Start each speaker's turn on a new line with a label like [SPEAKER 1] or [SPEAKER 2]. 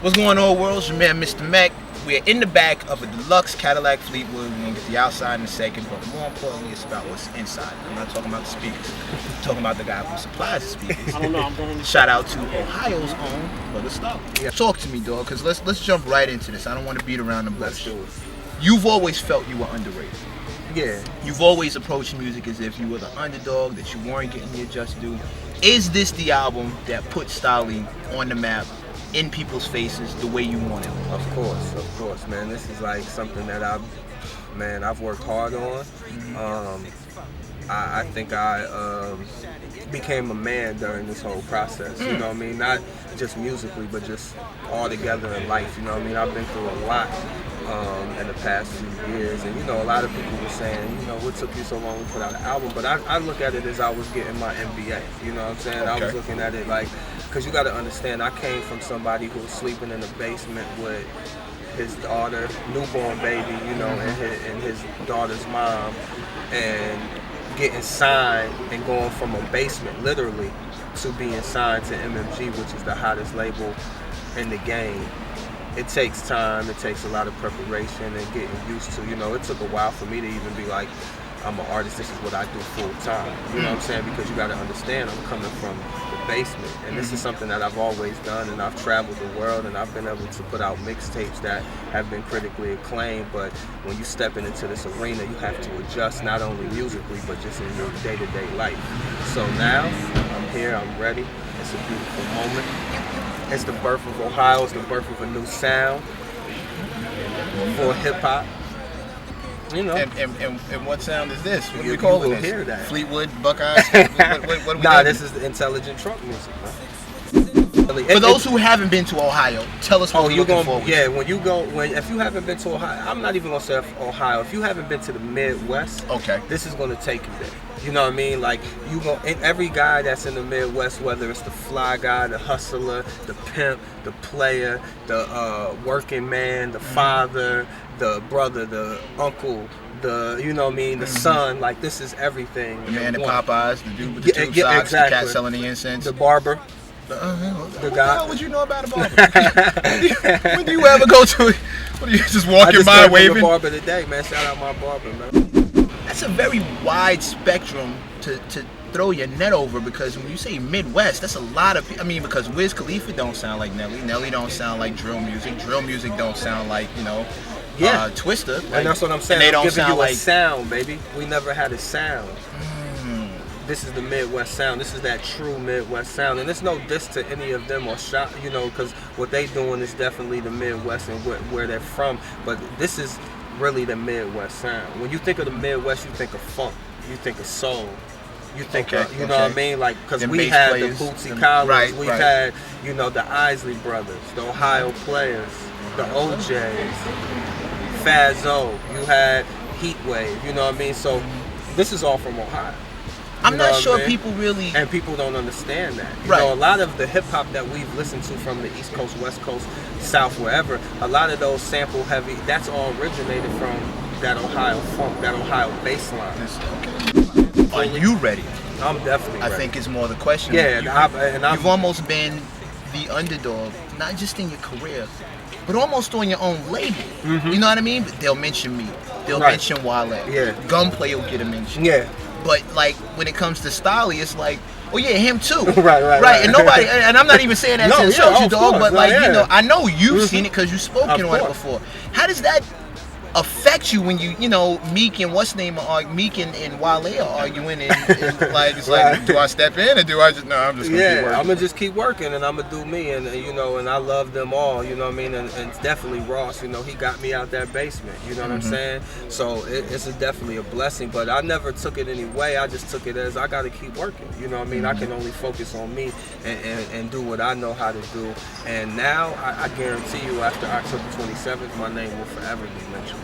[SPEAKER 1] What's going on, world? It's your man, Mr. Mac. We're in the back of a deluxe Cadillac Fleetwood. We're going to get the outside in a second, but more importantly, it's about what's inside. I'm not talking about the speakers. I'm talking about the guy who supplies the speakers.
[SPEAKER 2] I don't know. I'm going to
[SPEAKER 1] Shout out to Ohio's own Brother Stalley. Yeah. Talk to me, dog, because let's jump right into this. I don't want to beat around the bush. You've always felt you were underrated.
[SPEAKER 2] Yeah.
[SPEAKER 1] You've always approached music as if you were the underdog, that you weren't getting your just due. Is this the album that put Stalley on the map, in people's faces, the way you want it?
[SPEAKER 2] Of course, man. This is like something that I've worked hard on. I think I became a man during this whole process. You know what I mean? Not just musically, but just all together in life. You know what I mean? I've been through a lot in the past few years, and a lot of people were saying, what took you so long to put out an album? But I look at it as I was getting my MBA. You know what I'm saying? Okay. I was looking at it like, because you got to understand, I came from somebody who was sleeping in the basement with his daughter, newborn baby, and his daughter's mom, and getting signed and going from a basement, literally, to being signed to MMG, which is the hottest label in the game. It takes time, it takes a lot of preparation and getting used to, it took a while for me to even be like, I'm an artist, this is what I do full time. You know what I'm saying? Because you gotta understand, I'm coming from the basement, and this is something that I've always done, and I've traveled the world, and I've been able to put out mixtapes that have been critically acclaimed. But when you stepping into this arena, you have to adjust, not only musically, but just in your day-to-day life. So now, I'm here, I'm ready. It's a beautiful moment. It's the birth of Ohio, it's the birth of a new sound for hip-hop.
[SPEAKER 1] And what sound is this? What do we
[SPEAKER 2] You
[SPEAKER 1] call
[SPEAKER 2] will
[SPEAKER 1] this?
[SPEAKER 2] hear that.
[SPEAKER 1] Fleetwood, Buckeyes? what do we do?
[SPEAKER 2] This is the intelligent truck music, man.
[SPEAKER 1] For those who haven't been to Ohio, tell us what you're looking forward to.
[SPEAKER 2] Yeah, if you haven't been to Ohio, I'm not even gonna say Ohio. If you haven't been to the Midwest,
[SPEAKER 1] okay,
[SPEAKER 2] this is gonna take you there. You know what I mean? Like and every guy that's in the Midwest, whether it's the fly guy, the hustler, the pimp, the player, the working man, the father, the brother, the uncle, the son, like this is everything.
[SPEAKER 1] The man in Popeyes, the dude with the tube socks,
[SPEAKER 2] exactly.
[SPEAKER 1] The cat selling the incense,
[SPEAKER 2] the barber.
[SPEAKER 1] What the hell would you know about a barber? When do you ever go to it? What are you just walking by waving?
[SPEAKER 2] I just barber today, man. Shout out my barber, man.
[SPEAKER 1] That's a very wide spectrum to throw your net over, because when you say Midwest, that's a lot of. Because Wiz Khalifa don't sound like Nelly don't sound like drill music don't sound like Twister. Like,
[SPEAKER 2] and that's what I'm saying.
[SPEAKER 1] And they don't
[SPEAKER 2] giving
[SPEAKER 1] sound
[SPEAKER 2] you
[SPEAKER 1] like
[SPEAKER 2] a sound, baby. We never had a sound. This is the Midwest sound. This is that true Midwest sound, and there's no diss to any of them or shot, because what they doing is definitely the Midwest and where they're from. But this is really the Midwest sound. When you think of the Midwest, you think of funk, you think of soul, you think of, know what I mean? Like, because we had the Bootsy Collins, we've had, the Isley Brothers, the Ohio Players, the OJs, Fazzo, you had Heatwave, you know what I mean? So this is all from Ohio.
[SPEAKER 1] I'm not sure people really...
[SPEAKER 2] And people don't understand that.
[SPEAKER 1] Right.
[SPEAKER 2] A lot of the hip-hop that we've listened to from the East Coast, West Coast, South, wherever, a lot of those sample heavy, that's all originated from that Ohio funk, that Ohio bass line.
[SPEAKER 1] Okay. Are you ready?
[SPEAKER 2] I'm definitely ready.
[SPEAKER 1] I think it's more the question.
[SPEAKER 2] Yeah,
[SPEAKER 1] you've almost been the underdog, not just in your career, but almost on your own label. You know what I mean? They'll mention me. They'll mention Wale.
[SPEAKER 2] Yeah.
[SPEAKER 1] Gunplay will get a mention.
[SPEAKER 2] Yeah.
[SPEAKER 1] But like when it comes to Stalley, it's like, oh yeah, him too.
[SPEAKER 2] Right.
[SPEAKER 1] And nobody, and I'm not even saying that to insult you, dog. But like, I know you've seen it because you've spoken on it before. How does that affect you when Meek and Meek and Wale are arguing and like it's like, do I step in or do I just I'm just gonna keep working?
[SPEAKER 2] I'm gonna just keep working and I'm gonna do me, and and I love them all, you know what I mean, and definitely Ross, he got me out that basement, you know what I'm saying? So it's definitely a blessing, but I never took it any way. I just took it as I gotta keep working, you know what I mean? I can only focus on me and do what I know how to do, and now I guarantee you after October 27th my name will forever be mentioned.